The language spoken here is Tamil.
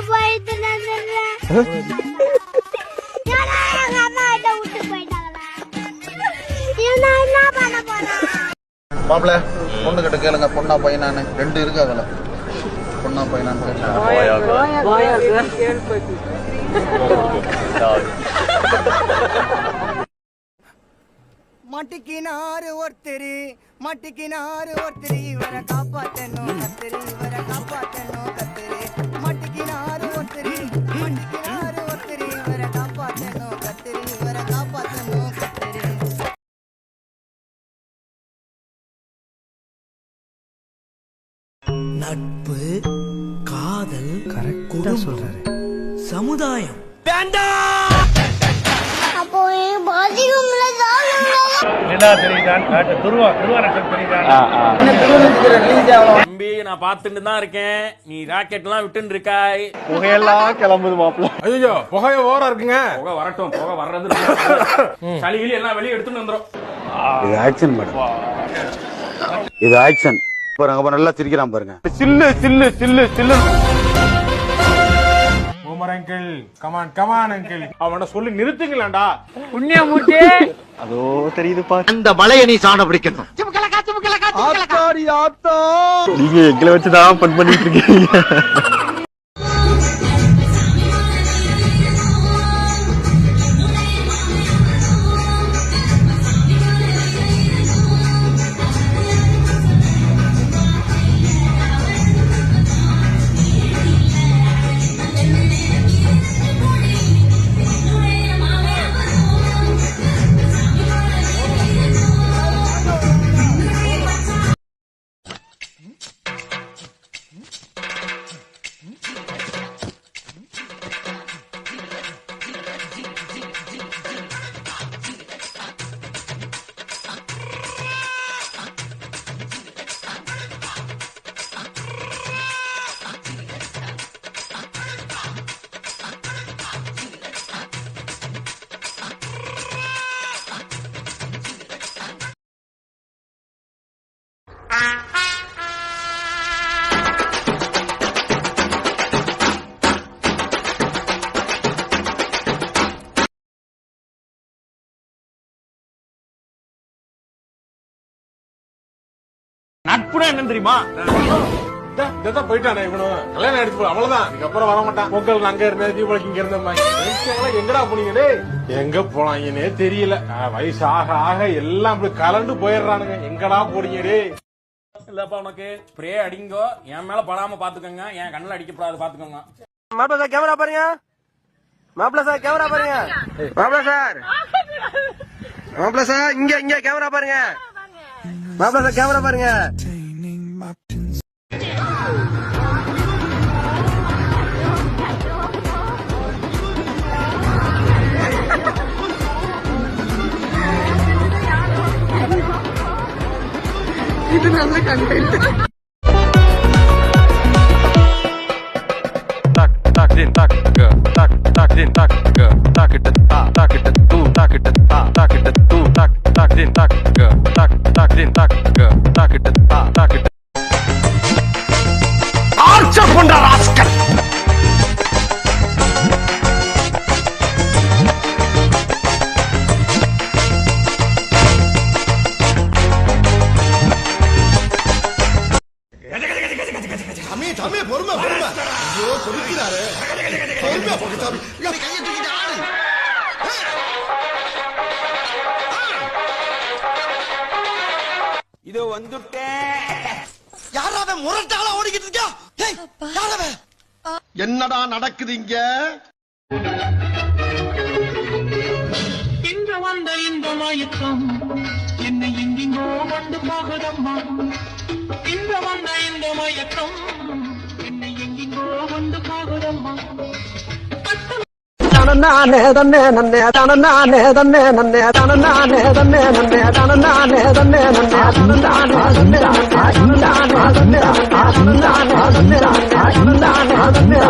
போயிட்டு என்ன பண்ண போறேன். மாப்பிள்ள பொண்ணு கிட்ட கேளுங்க, பொண்ணா பையனானு. 2 இருக்கு அதுல. பொண்ணா பையனான்னு மட்டிக்கினாரு ஒருத்தரு இவரை காப்பாத்தணும் கத்திரி, இவரை காப்பாத்தணும் கத்திரி. மட்டிக்கினாரு ஒருத்தரு இவரை காப்பாத்தணும் கத்திரி, இவரை காப்பாத்தணும் கத்திரி. நட்பு, காதல், கரெக்டா சொல்றாரு, சமுதாயம் வேண்டாம். அப்போ பாதிக்கும்ல தம்பி, நான் பாத்துட்டு தான் இருக்கேன். நீ ராக்கெட் எல்லாம் விட்டு இருக்காய். புகையெல்லாம் கிளம்புது மாப்பிள்ள. ஐயோ, புகைய ஓரா இருக்குங்க. புகை வரட்டும், புகை வர்றது சளிகிளி எல்லாம் வெளியே எடுத்துட்டு வந்துடும். இது ஆக்சன் மேடம், இது ஆக்சன். பாருங்க, நல்லா சிரிக்கிறான் பாருங்க. சில்லு சில்லு சில்லு சில்லு. Uncle, come on uncle. அவனை சொல்லி நிறுத்துங்களேன்டா. புண்ணியமூர்த்தி, அதோ தெரியுது பாரு. அந்த மலையை நீ சாண பிடிக்கணும். நீங்க எங்களை வச்சுதான் பண் பண்ணிட்டு இருக்கீங்க. நட்புனா என்ன தெரியுமா? போயிட்டானே இவனும். கல்யாணம் எடுத்து போ, அவ்வளவுதான். இதுக்கப்புறம் வர மாட்டான். பொங்கல் அங்க இருந்த, தீபாவளிக்கு இங்க இருந்த. எங்கடா போனீங்களே? எங்க போனாங்கன்னே தெரியல. வயசு ஆக ஆக எல்லாம் அப்படி கலண்டு போயிடுறானுங்க. எங்கடா போனீங்களே? இல்லப்பா, உனக்கு ஸ்ப்ரே அடிங்கோ, என் மேல படாம பாத்துக்கோங்க. என் கண்ணுல அடிக்கப்படாது பாத்துக்கோங்க. மாப்பிள்ள சார் கேமரா பாருங்க. மாப்பிள்ள சார் கேமரா பாருங்க. மாப்பிள்ள சார், மாப்பிள்ள சார் இங்க கேமரா பாருங்க. மாப்பிள்ள சார் கேமரா பாருங்க. இது நல்ல content. tak tak din tak go tak tak din tak go tak it tak it tu tak it tak it tu tak din tak go tak din tak go tak it tak it Archer பண்ற ராஸ்கல். பொறுமை பொறுமை. ஐயோ, கொடுக்கிறாரு. பொறுமையா போட்டு சாமி. கையை தூக்கிட்டு ஆடு. இது வந்துட்டேன். யாராவது முரட்டால ஓடிக்கிட்டு இருக்கா? யாராவது? என்னடா நடக்குது இங்க? இன்று வந்த இந்த மயக்கம் என்னை எங்கெங்கோ கொண்டு போகுதம்மா. இன்று வந்த இந்த மயக்கம் என்னை எங்கெங்கோ கொண்டு போகுதம்மா. தனநானே தன்னே நன்னே தனநானே தன்னே நன்னே தனநானே தன்னே நன்னே தனநானே தன்னே நன்னே தனநானே தன்னே தனநானே தன்னே தனநானே தன்னே தனநானே தன்னே.